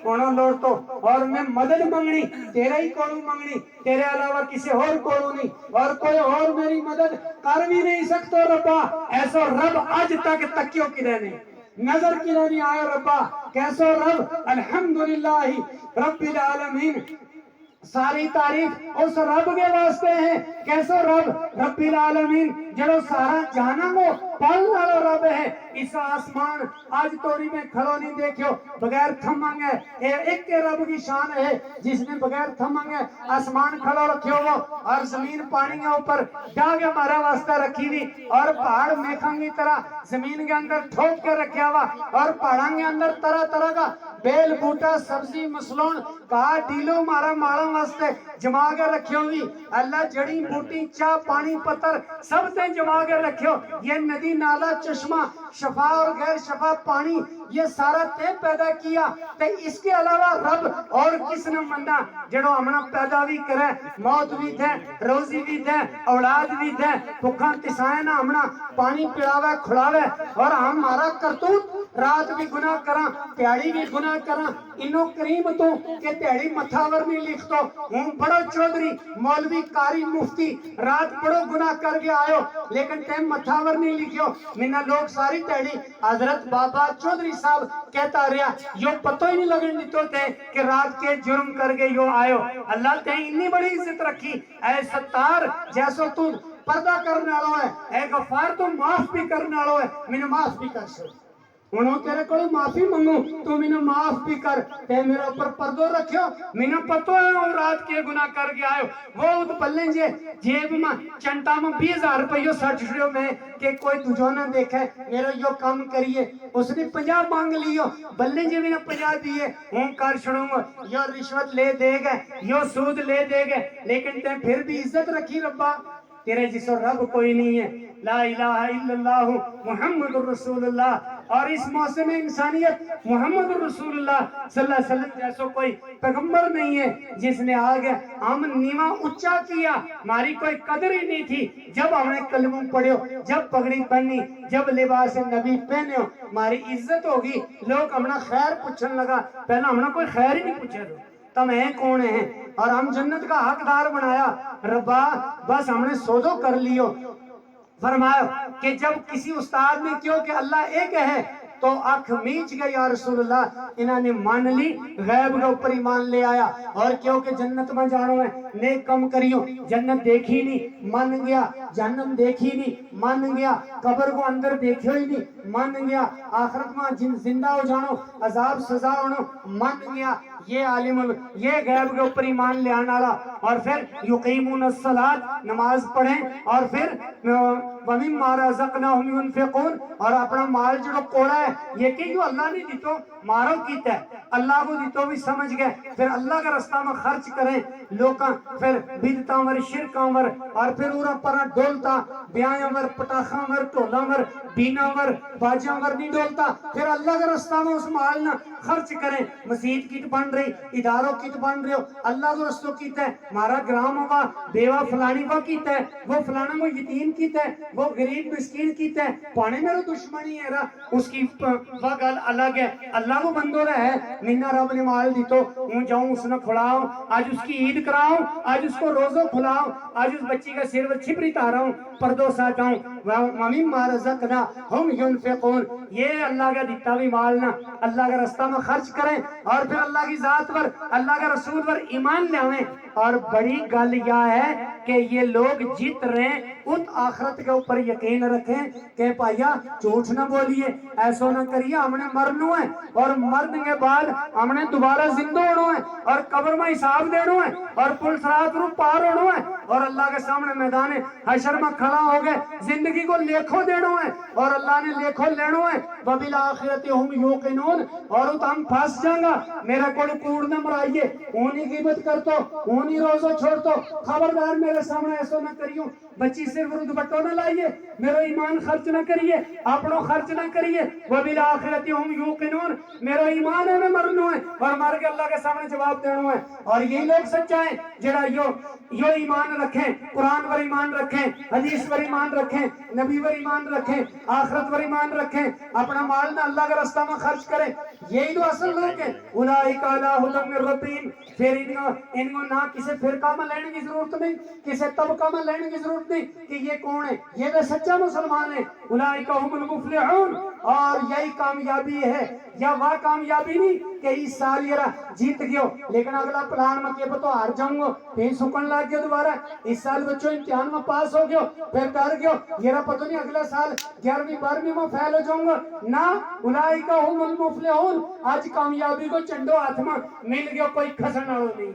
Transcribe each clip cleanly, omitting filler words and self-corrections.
ہونا لوڑ تو اور میں مدد منگنی تیرے ہی کولو منگنی تیرے علاوہ کسی اور کولو نہیں اور کوئی اور میری مدد کر بھی نہیں سکتا ربا ایسا رب آج تک تکیوں کی رہنے نظر کی نہیں آیا ربا کیسو رب الحمدللہ رب العالمین ساری تعریف اس رب کے واسطے ہیں کیسو رب رب العالمین جڑو سارا جہانا کو پالنا لو رب ہے اس آسمان آج توڑی میں کھڑو نہیں دیکھو بغیر تھمنگے ایک کے رب کی شان ہے جس نے بغیر تھمنگے آسمان کھڑو رکھو وہ اور زمین پانی کے اوپر ڈاگ ہمارا واسطہ رکھی دی اور پہاڑ میکھن کی طرح زمین کے اندر ٹھوک کے رکھا ہوا اور پہاڑوں کے اندر طرح طرح کا بیل بوٹا سبزی مسلون کہا ڈیلو مارا مارا واسطے جما کے رکھو گی اللہ جڑی بوٹی چاہ پانی پتر سب تے جما کے رکھو یہ ندی نالا چشمہ شفا اور غیر شفا پانی یہ سارا تے پیدا کیا تے اس کے علاوہ رب اور کس نے مننا جڑو ہمنا پیدا بھی کرے موت بھی دے روزی بھی دے اولاد بھی دے بھکھا تسائے نہ ہمنا پانی پلاوے کھلاوے اور ہمارا کرتوت رات بھی گناہ کراں پیاڑی بھی گناہ کراں انہوں کریم تو کہ تیڑی متھاور نہیں لکھ تو ہوں بڑو چودری مولوی کاری مفتی رات بڑو گناہ کر کے آئے لیکن تیم متھاور نہیں لکھو منہ لوگ ساری تیڑی حضرت بابا چودری صاحب کہتا رہا یو پتو ہی نہیں لگن دیتو تے کہ رات کے جرم کر کے یو آئے اللہ تے انی بڑی عزت رکھی اے ستار جیسو تو پردہ کرنے آلو ہے اے غفار تو معاف بھی کرنے آلو ہے منہ معاف بھی کر سو انہوں تیرے کو معافی منگو تو منہ معاف بھی کر تے میرے اوپر پردو رکھو منہ پتو ہے اور رات کے گناہ کر کے آئے وہ ات بلیں جے جیب میں چنٹا میں 20,000 روپیہ سٹ شڑیو میں کہ کوئی تجھو نہ دیکھے میرے یو کام کریے اس نے 50 مانگ لیو بلیں جے میں 50 دیئے ہوں کر شڑوں گا یو رشوت لے دے گئے یو سود لے دے گئے لیکن تے پھر بھی عزت رکھی ربا تیرے جسو رب کوئی نہیں ہے لا الہ الا اللہ محمد رسول اللہ اور اس موسم انسانیت محمد رسول اللہ صلی اللہ علیہ وسلم جیسو کوئی پیغمبر نہیں ہے جس نے آگے ہم نیمہ اچھا کیا ہماری کوئی قدر ہی نہیں تھی جب ہم نے کلمہ پڑھو جب پگڑی پہنی جب لباس نبی پہنے ہو ہماری عزت ہوگی لوگ ہمنا خیر پوچھن لگا پہلا ہمنا کوئی خیر ہی نہیں پوچھے تم ہیں کون ہیں اور ہم جنت کا حقدار بنایا ربا بس ہم نے سودو کر لیو فرمایا کہ جب کسی استاد نے کیوں کہ اللہ ایک ہے تو آنکھ میچ گئی یا رسول اللہ انہوں نے مان لی غیب کے اوپر ایمان لے آیا اور کیوں کہ جنت میں جانو ہے نیک کم کریو جنت دیکھی نہیں مان گیا جہنم دیکھی نہیں مان گیا قبر کو اندر دیکھو ہی نہیں مان گیا آخرت میں زندہ ہو جانو عذاب سزا ہونو مان گیا یہ عالم یہ غیب کے اوپر ایمان لے آنا اور پھر یقیمون الصلاۃ نماز پڑھیں اور پھر وَمِمَّا رَزَقْنَاهُمْ يُنْفِقُونَ اور اپنا مال جو کوڑا ہے یہ کہ جو اللہ نے دیتو مارو کیتا ہے اللہ کو دیتو بھی سمجھ گئے پھر اللہ کا رستہ میں خرچ کریں لوکاں پھر بدتاں ور شرکاں ور اور پھر اورا پرا ڈولتا بیاں ور پٹاخاں ور ٹولاں ور بینا ور باجاں ور نہیں ڈولتا پھر اللہ کا رستہ میں اس مال نہ خرچ کریں مسجد کیت بن رہی اداروں کیت بن رہے ہو اللہ کو رستوں کیتا ہے ہمارا گرام ہوگا بیوہ فلانی کو کیتا ہے وہ فلانا کو یتیم کیتا ہے وہ غریب مسکین کیتا ہے پانے میرا دشمنی ہے اس کی وگل الگ ہے اللہ کو بندو رہے منہ رب نے مال دی تو ہوں جاؤں اس نے کھلاؤں آج اس کی عید کراؤں آج اس کو روزوں کھلاؤں آج اس بچی کا سر و چھپری تاراؤں پردوں ساتاؤں وَمِمَّا رَزَقْنَاهُمْ يُنْفِقُونَ یہ اللہ کا دیتا بھی مالنا اللہ کا رستہ میں خرچ کریں اور پھر اللہ کی ذات پر اللہ کا رسول پر ایمان لے آئیں اور بڑی گل یہ ہے کہ یہ لوگ جیت رہے ہیں ان آخرت کے اوپر یقین رکھیں کہ پایا جھوٹ نہ بولیے ایسا نہ کریے ہم نے مرنو ہے اور مرنے کے بعد ہم نے دوبارہ زندہ ہونا ہے اور قبر میں حساب دینا ہے اور پل صراط رو پار ہونا ہے اور اللہ کے سامنے میدان حشر میں کھڑا ہو گئے زندگی کو لیکھو دینا ہے اور اللہ نے لیکھو لینا ہے وَبِالْآخِرَةِ هُمْ يُوقِنُونَ اور تو ہم پھاس جائیں گا میرا کوئی کوڑ نہ مرائیے اونی غیبت کر تو اونی روزہ چھوڑ تو خبردار میرے سامنے ایسا نہ کریوں بچی صرف دوپٹوں نہ لائیے میرا ایمان خرچ نہ کریے اپنوں خرچ نہ کریے وَبِالْآخِرَةِ هُمْ يُوقِنُونَ میرا ایمان ہے میں مرنو ہے اور مر کے اللہ کے سامنے جواب دینا ہے اور یہی لوگ سچائیں جڑا یو ایمان رکھیں قرآن پر ایمان رکھیں حدیث پر ایمان رکھیں نبی پر ایمان رکھیں آخرت پر ایمان رکھیں اپنا مال نہ اللہ کے رستہ میں خرچ کریں یہی تو اصل لوگ ہیں. اولئک علی ھدی من ربہم. پھر ان کو نہ کسی فرقہ میں لینے کی ضرورت نہیں, کسی طبقہ میں لینے کی ضرورت نہیں کہ یہ کون ہے, یہ تو سچا مسلمان ہے. اولئک ھم المفلحون. اور یہی کامیابی ہے, یا وہ کامیابی نہیں کہ اس سال یہ جیت گئے لیکن اگلا پلان میں کہ تو ہار جاؤں گا, پھر سکن لگ گیا دوبارہ. اس سال بچوں امتحان میں پاس ہو گیا پھر ڈر گیا یہ پتہ نہیں اگلا سال 11ویں 12ویں میں فیل ہو جاؤں گا نہ. اولئک ھم المفلحون. آج کامیابی کو چنڈو ہاتھ میں مل گیا, کوئی کھسن والا نہیں,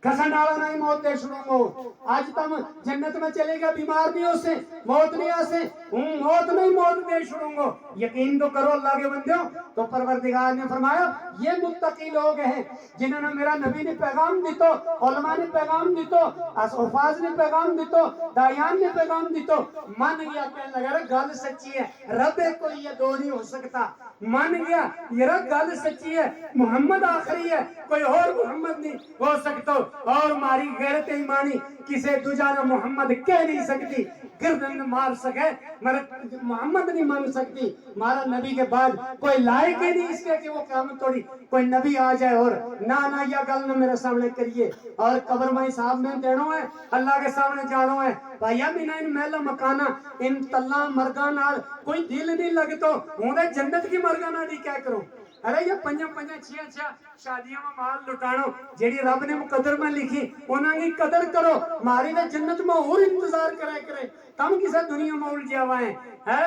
کھسن والا نہیں موت دے چھڑوں گو. آج تم جنت میں چلے گا بیمار نہیں ہو سے, موت نہیں آ سے, موت نہیں موت دے چھڑوں گو. یقین تو کرو اللہ کے بندیوں. تو پروردگار نے فرمایا یہ متقی لوگ ہیں جنہوں نے میرا نبی نے پیغام دیتو, علماء نے پیغام دیتو, حفاظ نے پیغام دیتو, دایان نے پیغام دیتو. مان گیا کہنے لگا گل سچی ہے, رب کوئی یہ دو نہیں ہو سکتا. مان گیا یہ گل سچی ہے, محمد آخری ہے, کوئی اور محمد نہیں ہو سکتا. اور ہماری غیرت ایمانی کسے دوجانا محمد کہہ نہیں سکتی, گردن مار سکے مگر محمد نہیں مان سکتی. ہمارا نبی کے بعد کوئی لائق ہی نہیں اس کے کہ وہ قیامت توڑی کوئی نبی آ جائے. اور نہ یہ گل نہ میرے سامنے کریے. اور قبر میں حساب میں دینا ہے, اللہ کے سامنے جانا ہے. بھائیا مینا ان محلہ مکانہ ان تلہ مرگانا کوئی دل نہیں لگتو, ہوں دے جنت کی مرگانا دی کیا کروں. ارے یہ پنجا چھیا شادیوں میں مال لٹانو جیڑی رب نے مقدر میں لکھی انہاں کی قدر کرو. ہماری نے جنت میں اور انتظار کرے تم کسے دنیا میں الجھا ہوا ہے.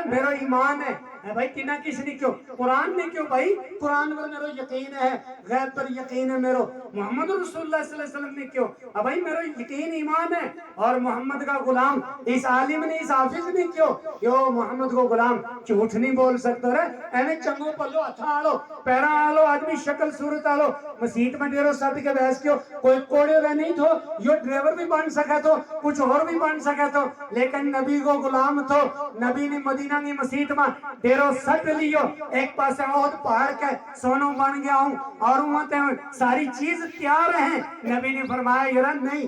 میرا ایمان ہے بھائی کنہ کس نے کیوں, قرآن نے کیوں بھائی, قرآن پر میرا یقین ہے, غیب پر یقین ہے میرا, محمد رسول اللہ صلی اللہ علیہ وسلم نے کیوں بھائی میرا یقین ایمان ہے. اور محمد کا غلام اس عالم نے اس حافظ نے کیوں یو محمد کو غلام جھوٹ نہیں بول سکتا رہے اینے چنگو پلو ہتھا آلو پیرا آلو آدمی شکل صورت آلو مسیت میں ڈیرو ساتھ کے بحث کیوں کوئی کوڑے رہ نہیں تھو یہ ڈریور بھی بن سکا تو کچھ اور بھی بن سکا تو لیکن نبی کو غلام تھو. نبی نے مدینہ کی مسیت میں ڈیرو سٹ لیو ایک پاسے عہد پہاڑ کے سونوں بن گیا ہوں اور وہاں تے ساری چیز تیار ہیں. نبی نے فرمایا یرا نہیں